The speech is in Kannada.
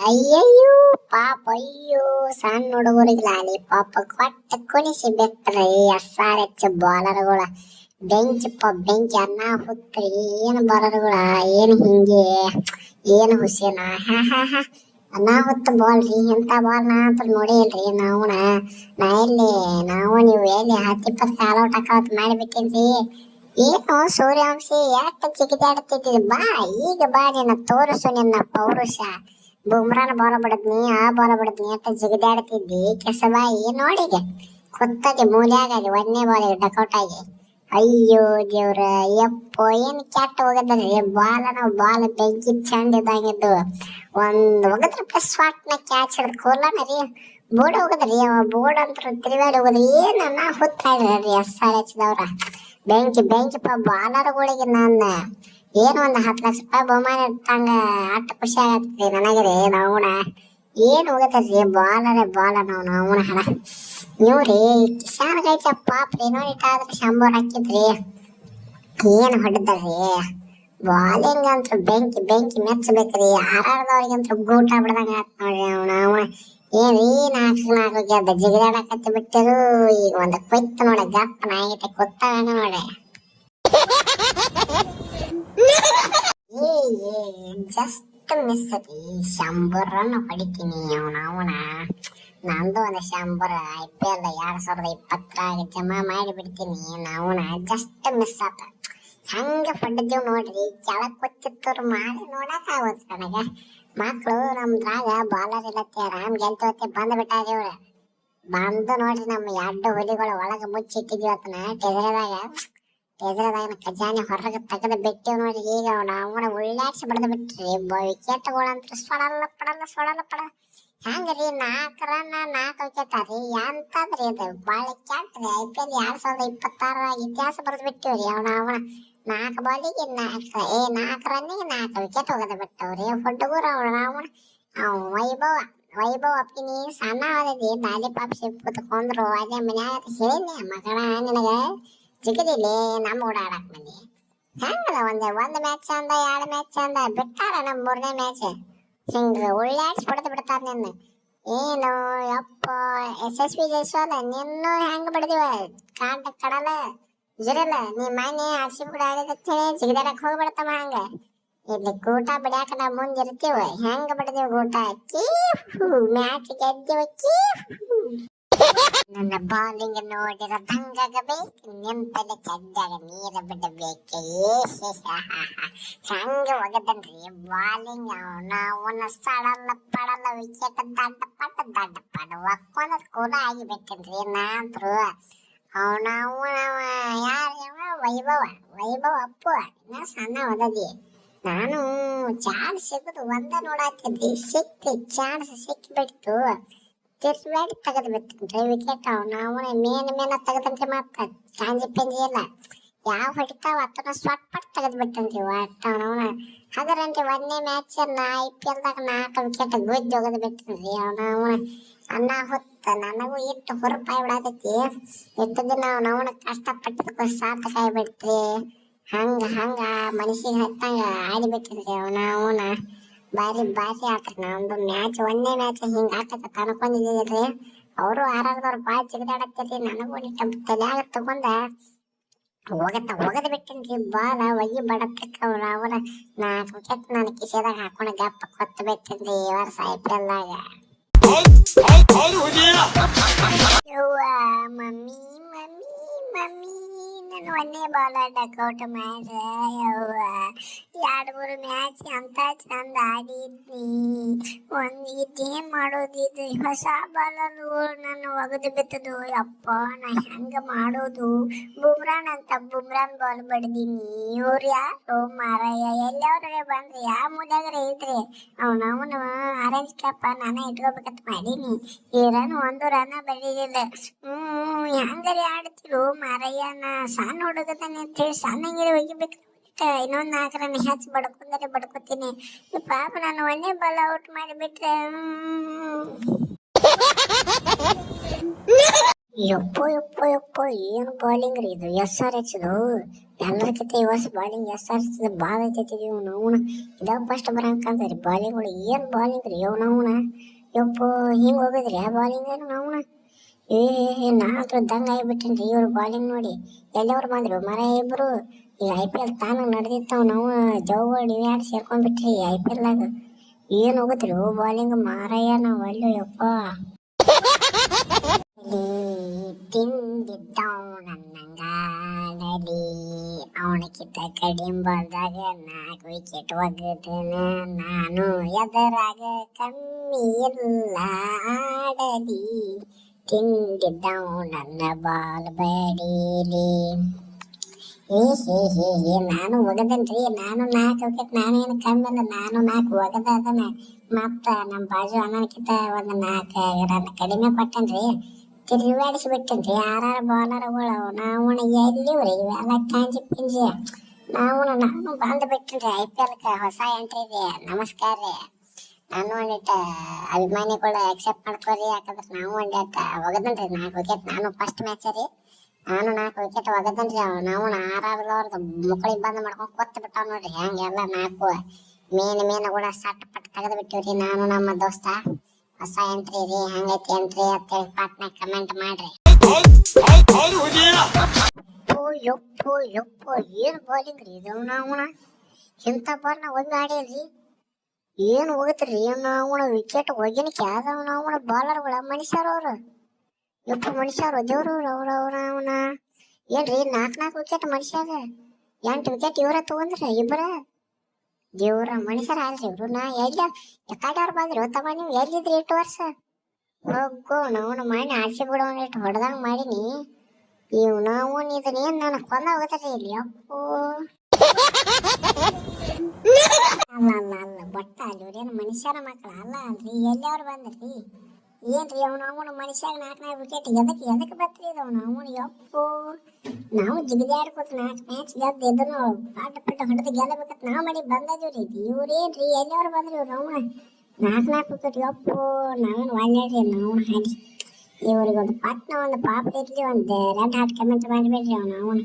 ಅಯ್ಯಯ್ಯೋ ಪಾಪ ಅಯ್ಯೋ ಸಣ್ಣ ಹುಡುಗರಿಗೆ ಲಾಲಿಪಾಪ ಕೊಟ್ಟ ಕುಣಿಸಿ ಬಿಟ್ರಿ SRH ಬಾಲರ್ಗಳ ಬೆಂಚ್ ಅನ್ನ ಹುತ್ರಿ ಏನ್ ಬಾಲರ್ಗಳ ಏನ್ ಹಿಂಗೆ ಏನ್ ಹುಸೇನ ಅನ್ನ ಹುತ್ತ ಬಾಲ್ ರೀ ಇಂಥ ಬಾಲ್ ನಾ ಅಂತ ನೋಡಿ ಇಲ್ರಿ ನಾ ಎಲ್ಲಿ ನೀವು ಎಲ್ಲಿ 10-20 ಕಾಲ್ ಔಟ್ ಹಾಕೋತ್ ಮಾಡಿಬಿಟ್ಟೇನ್ರಿ. ಏನು ಸೂರ್ಯವಂಶಿ ಎಷ್ಟು ಜಿಗಿದಾಡ್ತಿದ್ದಿ ಬಾ ಈಗ ಬಾ ನಿನ್ನ ತೋರಿಸು ನಿನ್ನ ಪೌರುಷ. ಬುಮ್ರಾನ ಬಾಲ ಬಿಡದ್ನಿ ಆ ಬಾಲ ಬಿಡದ್ನಿ ಎಷ್ಟು ಜಿಗಿದಾಡ್ತಿದ್ದಿ ಕೆಸಬಾಯಿ ನೋಡಿಗ ಕೊತ್ತಗೆ ಮೂಲ್ಯಾಗಲಿ 1ನೇ ಬಾಲಿಗೆ ಡಕೌಟ್ ಆಗಿ. ಅಯ್ಯೋ ದೇವ್ರ ಯಪ್ಪೋ ಏನ್ ಕೆಟ್ಟ ಹೋಗದ್ರಿ ಬಾಲ ಬೆಂಕಿ ಚಂದ ಇದಾಗಿದ್ದು ಒಂದ್ ಹೋಗದ್ರಿ ಪ್ಲಸ್ ವಾಟ್ನ ಕ್ಯಾಚ್ ಹಿಡಿದ್ ಕೋಲನ ರೀ ಬೋರ್ಡ್ ಹೋಗದ್ರಿ ಬೋರ್ಡ್ ಅಂತ ತಿರುಗಾಡಿ ಹೋಗದ್ರಿ ಏನನ್ನ ಹುತ್ತಾಡ್ರಿ SRH ದವ್ರ ಬೆಂಕಿ ಬಾಲರ್ಗಳಿಗೆ ನನ್ನ ಏನು ಒಂದು 10 ಲಕ್ಷ ರೂಪಾಯಿ ಬಹುಮಾನ ಇಟ್ಟಂಗ ಅಷ್ಟು ಖುಷಿ ಆಗತ್ರಿ ನನಗ್ರಿ. ಏನ್ ಹೋಗತ್ರಿ ಬಾಲ ನಾವು ಹಣ ನೀವ್ರಿ ಕಿಶಾನ್ ಗೈತ ಪಾಪ್ರಿ ನೋಡಿಟ್ಟಾದ್ರೆ 100 ಹಾಕಿದ್ರಿ ಏನ್ ಹೊಡೆದ್ರಿ ಬಾಲಿಂಗ್ ಅಂತ ಬೆಂಕಿ ಮೆಚ್ಚಬೇಕ್ರಿ. ಆರಾಡ್ದವ್ರಿಗಂತ ಗೂಟ ಬಿಡ್ದಂಗ ಆತ್ ನೋಡ್ರಿ ಏನ್ ಈ 4 ಗೆದ್ದ ಜಿಗಿದಾಡಕತ್ತಿ ಬಿಟ್ಟರು. ಈಗ ಒಂದು ಕೊಯ್ತು ನೋಡ ಗಪ್ಪ ನಾಯಿಗತ್ತೆ ಗೊತ್ತಾಗ ನೋಡ್ರಿ ಜಸ್ಟ್ ಮಿಸ್ ರೀ 100 ರನ್ ಹೊಡಿತೀನಿ ನಂದು ಒಂದು 100 IPL 2020 ಜಮಾ ಮಾಡಿ ಬಿಡ್ತೀನಿ ಜಸ್ಟ್ ಮಿಸ್ ಆತ ಹಂಗ ಹೊಡೆದೇವ್ ನೋಡ್ರಿ. ಕೆಳಕ್ ಕೊಚ್ಚಿತ್ತವ್ರು ಮಾಡಿ ನೋಡಕ್ ಆಗೋದ್ ನನಗ ಮಕ್ಳು ನಮ್ದ್ರಾಗ ಬಾಲರ್ ಇಲ್ಲತ್ತೆ ರಾಮ್ ಗೆಲ್ತವತ್ತೆ ಬಂದ್ ಬಿಟ್ಟಾರಿ ಇವ್ರ ಬಂದು ನೋಡ್ರಿ ನಮ್ಮ 2 ಹುಲಿಗಳು ಒಳಗ ಮುಚ್ಚಿಟ್ಟಿದ್ವಿ ಅತನ ಟೆಜರದಾಗ ಖಜಾನೆ ಹೊರಗೆ ತೆಗೆದು ಬಿಟ್ಟಿವ್ ನೋಡ್ರಿ. ಈಗ ಉಳ್ಳಾಡ್ಸಿ ಬಡ್ದು ಬಿಟ್ರಿ ವಿಕೆಟ್ಗಳಂತ್ರ ಸೊಡಲ್ಲ ಹೆಂಗ್ರಿ 4 ರನ್ 4 ವಿಕೆಟ್ ರೀ ಎಂತದ್ರಿ ಇದು ಬಾಳ ಕೆಟ್ಟ್ರಿ. IPL 2026 ಇತಿಹಾಸ ಬರೆದು ಬಿಟ್ಟಿವ್ರಿ 4 ಬಾಲಿಗೆ 4 ರನ್ನಿಗೆ 4 ವಿಕೆಟ್ ಹೋಗದ ಬಿಟ್ಟವ್ರಿ ಹುಡುಗರು ವೈಭವ್ ಅಪ್ಪಿನಿ ಸಣ್ಣ ಆದದಿ ಲಾಲಿಪಾಪ್ ಶಿಪ್ ಕುತ್ಕೊಂಡ್ರು ಅದೇ ಮನ್ಯಾಗ ಹೇಳಿನಿ ಮಗಣ ನಿನಗ ಜಿಗದಿಲ್ಲಿ ನಮ್ಮ ಓಡಾಡಕ್ ಮಂದಿ ಹೆಂಗದ ಒಂದ್ ಮ್ಯಾಚ್ ಅಂದ 2 ಮ್ಯಾಚ್ ಅಂದ ಬಿಟ್ಟಾರ ನಮ್ 3ನೇ ಮ್ಯಾಚ್ ಹಿಂಗ ಉಳ್ಳಾಡ್ಸಿ ಹೊಡೆದು ಬಿಡ್ತಾರ ನಿನ್ನ. ಏನು ಯಪ್ಪ SSB ಜೈಸ್ವಾಲ್ ನಿನ್ನೂ ಹೆಂಗ್ ಬಡ್ದಿವ ಕಡಲ ಜುರಲ್ಲ ನೀ ಮನೆ RCB ಕೂಡ ಆಡಿದತ್ತ ಹೇಳಿ ಜಿಗದಾಡಕ್ ಹೋಗ್ಬಿಡ್ತಮ್ಮ ಹಂಗ ಇಲ್ಲಿ ಗೂಟ ಬಿಡ್ಯಾಕ ನಾವ್ ಮುಂದಿರ್ತೀವ ಹೆಂಗ ಬಡ್ದಿವ ಗೂಟ ಮ್ಯಾಚ್ ಗೆದ್ದಿವ ನನ್ನ ಬಾಲಿಂಗ್ ನೋಡಿರ ದಂಗಾಗಬೇಕು ನಿಂಪದ ಚಡ್ಡಾಗ ನೀರ ಬಿಡಬೇಕೆ ಹಂಗ ಒಗದನ್ರಿ ಬಾಲಿಂಗ್ ಅವನ ಸಡಲ್ಲ ಪಡಲ್ಲ ವಿಕೆಟ್ ದಡ್ಡ ಪಡ ಒಕ್ಕೊಂದ್ ಕೂಡ ಆಗಿಬಿಟ್ಟನ್ರಿ ನಾಂತ್ರು ವೈಭವ ಅಪ್ಪು ನಾ ಸಣ್ಣ ಓದದಿ ನಾನು ಚಾನ್ಸ್ ಸಿಗುದು ಒಂದ ನೋಡಾತಿದ್ರಿ ಚಾನ್ಸ್ ಸಿಕ್ಕಿಬಿಡ್ತು ತಿರ್ಬೇಡಿ ತೆಗೆದು ಬಿಡ್ತನ್ರಿ ವಿಕೆಟ್ ಮೇನ ತೆಗದನ್ರಿ ಮತ್ತ ಕಾಂಜಿ ಪಂಜಿ ಎಲ್ಲ ಯಾವ ಹೊಡಿತಾವ ಅತನ ಸ್ವಟ್ ಪಟ್ ತೆಗೆದು ಬಿಟ್ಟನ್ರಿ ಒಟ್ಟ ಅದರನ್ರಿ 1ನೇ ಮ್ಯಾಚ್ IPL ದಾಗ 4 ವಿಕೆಟ್ ಗುಜ್ಜಿ ಹೋಗದ್ ಬಿಟ್ಟನ್ರಿ ಅನ್ನ ಹೊತ್ತ ನನಗೂ ಇಟ್ಟು ಹೊರಪಾಯಿ ಬಿಡತೈತಿ ಎಷ್ಟು ದಿನ ಕಷ್ಟಪಟ್ಟಿದ್ದಕ್ಕೂ ಸಾರ್ಥಕ ಆಗಿಬಿಡ್ತ್ರಿ. ಹಂಗ ಮನಸ್ಸಿಗೆ ಹತ್ತಂಗ ಆಡಿಬಿಟ್ರಿ ಬಾರಿ ಆತ್ರಿ ನಮ್ದು ಮ್ಯಾಚ್ 1ನೇ ಮ್ಯಾಚ್ ಹಿಂಗ ಆಟಕ್ಕ ಅನ್ಕೊಂಡಿದ್ರಿ. ಅವರು ಆರಾರ್ದವ್ರು ಬಾಳ ಜಿಗದಾಡತ್ತಿರ್ರಿ ನನಗೂ ತಲ್ಯಾಗ ತಗೊಂಡ ಹೋಗದ್ ಬಿಟ್ಟನ್ರಿ ಬಾಲ ಒಯ್ಯಿ ಬಡತಕ್ಕ 4 ವಿಕೆಟ್ ನಾನು ಕಿಸೆದಾಗ ಹಾಕೊಂಡ ಗಪ್ಪ ಕೊತ್ತ ಬಿಟ್ಟನ್ರಿ ಈ ವರ್ಷ IPL ದಾಗ. ಮಮ್ಮಿ ನಾನು 1ನೇ ಬಾಲ್ ಡಕೌಟ್ ಮಾಡ್ರೆ 2-3 ಮ್ಯಾಚ್ ಅಂತ ಚಂದ ಆಡಿದ್ನಿ ಇದೇನ್ ಮಾಡೋದು ಇದು ಹೊಸ ಬಾಲಲ್ಲಿ ನಾನು ಒಗದು ಬಿತ್ತದು ಯಪ್ಪ ನಾ ಹೆಂಗ ಮಾಡೋದು. ಬುಮ್ರಾನ್ ಬಾಲ್ ಬಡ್ದೀನಿ ಇವ್ರು ಯಾರು ಮಾರಾಯ ಎಲ್ಲವ್ರೆ ಬಂದ್ರಿ ಯಾವ ಮೂಲ್ಯಾಗರ ಐತ್ರಿ ಅವನು ಆರೆಂಜ್ ಕ್ಯಾಪ ನಾನೇ ಇಟ್ಕೋಬೇಕಂತ ಮಾಡೀನಿ. ಈ ರನ್ 1 ರನ್ ಬೆಳಿಲಿಲ್ಲ ಹೆಂಗರಿ ಆಡ್ತಿರು ಮಾರಯ್ಯ ನಾ ಸಣ್ಣ ಹುಡುಗದಾನೆ ಅಂತೇಳಿ ಸಣ್ಣಂಗಿರಿ ಒಗಿಬೇಕು ಇನ್ನೊಂದ್ 4 ರನ್ ಹೆಚ್ಚು ಬಡ್ಕೋತೀನಿ ಪಾಪ ನಾನು 1ನೇ ಬಾಲ್ ಔಟ್ ಮಾಡಿಬಿಟ್ರೆ ಯಪ್ಪೋ ಯಪ್ಪೋ ಯಪ್ಪೋ ಏನು ಬಾಲಿಂಗ್ ರೀ ಇದು ಎಸ್ ಆರ್ ಎಚ್ದು ಎಲ್ಲರಿಗಿಂತ ಈ ವರ್ಷ ಬಾಲಿಂಗ್ ಎಸ್ ಆರ್ ಎಚ್ ಭಾಳ ಐತೈತಿ ಅವನ ಇದಾಗ ಫಸ್ಟ್ ಬರಂಕಂತ ರೀ ಬಾಲಿಂಗ್ಗಳು ಏನು ಬಾಲಿಂಗ್ ರೀ ಅವನವನ ಯಪ್ಪೋ ಹಿಂಗೆ ಹೋಗಿದ್ರಿ ಆ ಬಾಲಿಂಗ್ ನಾವನ ನಾಲ್ಕು ದಂಗ ಆಗಿಬಿಟ್ಟೇನ್ರಿ ಇವ್ರು ಬಾಲಿಂಗ್ ನೋಡಿ ಎಲ್ಲವ್ರು ಬಂದ್ರು ಮರ ಇಬ್ರು ಈಗ ಐ ಪಿ ಎಲ್ ತಾನು ನಡೆದಿತ್ತಾವ ನಾವು ಜೌಗಳು ಇವ್ಯಾಡ್ ಸೇರ್ಕೊಂಡ್ಬಿಟ್ರಿ ಐ ಪಿ ಎಲ್ದಾಗ ಏನು ಹೋಗುತ್ರಿ ಬಾಲಿಂಗ್ ಮಾರಯ್ಯ ನಾವು ಅಲ್ಲೋ ಯಪ್ಪ ತಿಂದಿದ್ದವ ನನ್ನಂಗಾಡಲಿ ಅವನಕ್ಕಿಂತ ಕಡಿಂಬಲ್ದಾಗ 4 ವಿಕೆಟ್ ಒಗದನ ನಾನು ಎದರಾಗ ಕಮ್ಮಿ ಇಲ್ಲ ಆಡಲಿ ತಿಂದಿದ್ದವ ನನ್ನ ಬಾಲ್ ಬಡೀಲಿ ನಾನು ಒಗದನ್ರಿ ನಾನು 4 ವಿಕೆಟ್ ನಾನು ಏನು ಕಮ್ಮಿ ಇಲ್ಲ ನಾನು 4 ಒಗದ ಅದನ್ನ ಮತ್ತ ನಮ್ಮ ಬಾಜು ಅನ್ನೋಕ್ಕಿಂತ ಒಂದು 4 ರನ್ ಕಡಿಮೆ ಕೊಟ್ಟನ್ರಿ ತಿರುಗಾಡಿಸಿಬಿಟ್ಟನ್ರಿ 6 ಬಾಲರ್ಗಳು ನಾವು ಎಲ್ಲಿವ್ರಿ ಇವೆಲ್ಲ ಕಾಂಜಿ ಪಿಂಜಿ ನಾನು ಬಂದು ಬಿಟ್ಟನ್ರಿ ಐ ಪಿ ಎಲ್ಗೆ ಹೊಸ ಎಂಟ್ರಿ ಇದೆ ನಮಸ್ಕಾರ ರೀ ನಾನು ಒಂದಿಟ್ಟು ಅಭಿಮಾನಿಗಳು ಅಕ್ಸೆಪ್ಟ್ ಮಾಡ್ಕೋರಿ ಯಾಕಂದ್ರೆ ನಾವು ಒಂದಿಟ್ಟು ಒಗದನ್ರಿ 4 ವಿಕೆಟ್ ನಾನು ಫಸ್ಟ್ ಮ್ಯಾಚ್ ರೀ ನಾನು 4 ವಿಕೆಟ್ ಒಗದನ್ರಿ ನಾವು 6 ಅವ್ರದ್ದು ಮುಕ್ಕಳಿಗೆ ಬಂದ್ ಮಾಡ್ಕೊಂಡು ಕೊತ್ತು ಬಿಟ್ಟಾವ ನೋಡ್ರಿ ಹಂಗೆಲ್ಲ 4 ಮೇನ್ ಕೂಡ ಸಟ್ ಪಟ್ ತೆಗೆದು ಬಿಟ್ಟಿವ್ರಿ ನಾನು ನಮ್ಮ ದೋಸ್ತ ಹೊಸ ಎಂಟ್ರಿ ರೀ ಹಂಗೈತಿ ಎಂಟ್ರಿ ಅಂತೇಳಿ ಪಾಟ್ನ ಕಮೆಂಟ್ ಮಾಡ್ರಿ ಯಪ್ಪೋ ಯಪ್ಪೋ ಏನು ಬಾಲಿಂಗ್ ರೀ ಇದು ನಾವಣ ಇಂಥ ಬಾಲ್ ನಾ ಒಂದು ಆಡಿಲ್ರಿ ಏನು ಹೋಗತ್ರಿ ನಾವಣ ವಿಕೆಟ್ ಒಗಿನಕ್ಕೆ ಯಾವ್ದವ ನಾವಣ ಬಾಲರ್ಗಳ ಮನುಷ್ಯರವ್ರು ಯಪ್ಪ ಮನುಷ್ಯರು ದೇವ್ರವ್ರು ಅವನ ಏನ್ರಿ 4 ವಿಕೆಟ್ ಮನುಷ್ಯಾಗ 8 ವಿಕೆಟ್ ಇವ್ರ ತಗೊಂಡ್ರ ಇಬ್ಬರ ದೇವ್ರ ಮನುಷ್ಯರ ಆದ್ರಿ ಇವ್ರು ನಾ ಎಲ್ಲ ಯಾಕಡೆ ಬಂದ್ರಿ ತಮ್ಮ ನೀವು ಎಲ್ಲಿದ್ರಿ 8 ವರ್ಷ ಹೋಗೋ ನಾವು ಮಾಡಿ ಆಡ್ಸಿ ಬಿಡೋಣ ಇಟ್ಟು ಹೊಡೆದಂಗ ಮಾಡೀನಿ ಇವ್ ನಾವು ಇದನ್ನೇನ್ ನಾನು ಕೊಂದ ಹೋಗತ್ರಿ ಇಲ್ಲಿ ಅಪ್ಪೋ ಅಲ್ಲ ಬಟ್ಟ ಅಲ್ಲಿ ಇವ್ರೇನು ಮನುಷ್ಯರ ಮಕ್ಕಳ ಅಲ್ಲ ಅಲ್ರಿ ಎಲ್ಲಿಯವ್ರು ಬಂದ್ರಿ ಏನ್ರಿ ಅವನ ಮನುಷ್ಯಾಗ 4 ವಿಕೆಟ್ ಎದಕ್ಕೆ ಬತ್ರಿ ಇದು ಅವನ ಯಪ್ಪೋ ನಾವು ಜಿಗದಿ ಆಡ್ಕೋತ 4 ಮ್ಯಾಚ್ ಗೆದ್ದು ಇದನ್ನು ಪಾಟ ಹೊಡೆದು ಗೆಲ್ಲಬೇಕಂತ ನಾವು ಮಾಡಿ ಬಂದದಿವ್ರಿ ಇವ್ರೇನ್ರಿ ಎಲ್ಲಿಯವ್ರು ಬಂದ್ರಿ ಇವ್ರು ಅವನ 4 ವಿಕೆಟ್ ಯಪ್ಪೋ ನಾವೇನು ಒಳ್ಳೆಡ್ರಿ ನಾವು ಹಾಡಿ ಇವ್ರಿಗೆ ಒಂದು ಪಟ್ನ ಒಂದು ಪಾಪ ಇರ್ಲಿ ಒಂದು ರೆಡ್ ಹಾರ್ಟ್ ಕಮೆಂಟ್ ಮಾಡಿಬಿಡ್ರಿ ಅವನ